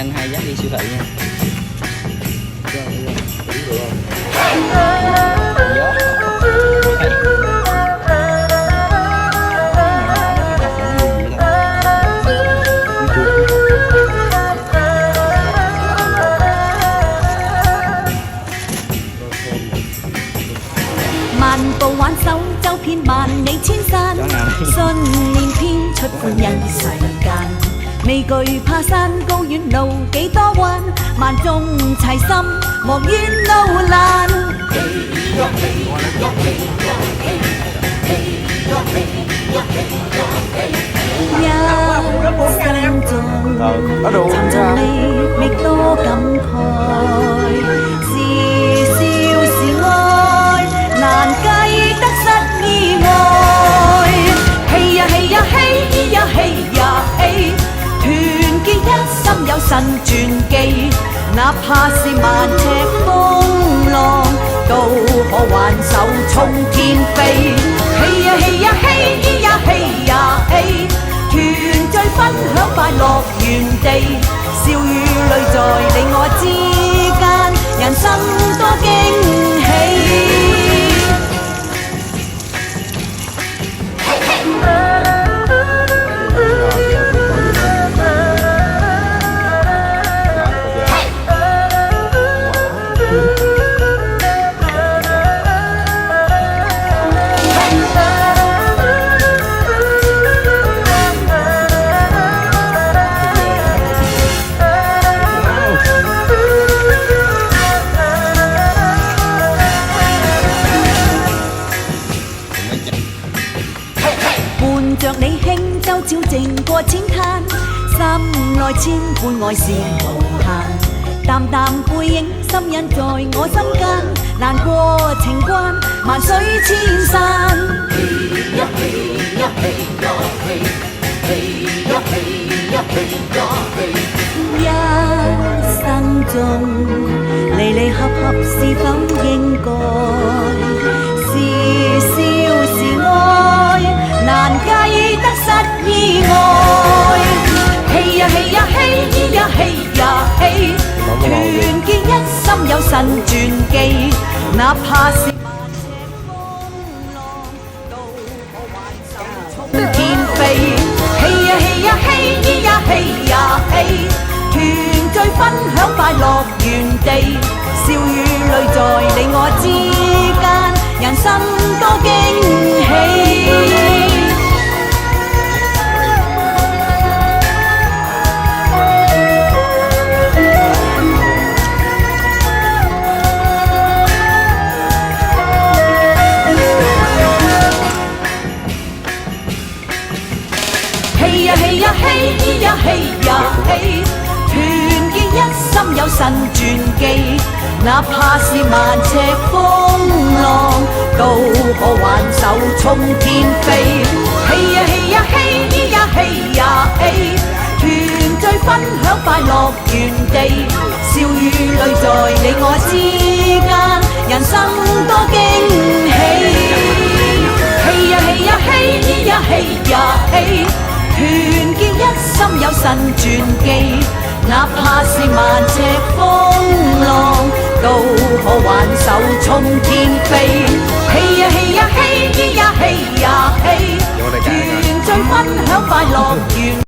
anh hai dắt đi siêu thị nha.漫步挽手，走遍萬里千山，信念編出歡欣世間。未懼怕山高遠路幾多彎，萬眾齊心莫怨路難。一生中尋尋覓覓多感慨，是笑是愛。難計得失意外，嘿呀嘿呀嘿呀嘿呀嘿，團結一心有神傳奇，哪怕是萬尺風浪，都可挽手衝天飛。嘿呀嘿呀嘿呀嘿呀嘿，團聚分享快樂園地，笑與淚在你我之間，人生多驚喜。伴着你輕舟照靜過淺灘，心內千般愛是無限。淡淡背影深印在我心間，難過情關萬水千山。嘿呀嘿呀嘿呀嘿，嘿呀嘿呀嘿呀嘿。一生中離離合合是否應該？是笑是愛，難計得失意外。嘿呀嘿呀嘿呀嘿呀嘿，團結一心有神傳奇，哪怕是萬尺風浪，都可挽手衝天飛。嘿呀嘿呀嘿呀嘿呀嘿，團聚分享快樂園地，笑與淚在你我之間，人生多驚喜。嘿呀嘿呀嘿呀嘿呀嘿，團結一心有神傳奇，哪怕是萬尺風浪，都可挽手衝天飛。嘿呀嘿呀嘿呀嘿呀嘿，團聚分享快樂園地，笑與淚在你我之間，人生多驚喜。嘿呀嘿呀嘿呀嘿呀嘿，團結一心有神傳奇，哪怕是萬尺風浪，都可挽手衝天飛。嘿呀嘿呀嘿呀嘿呀嘿，團聚分享快樂園。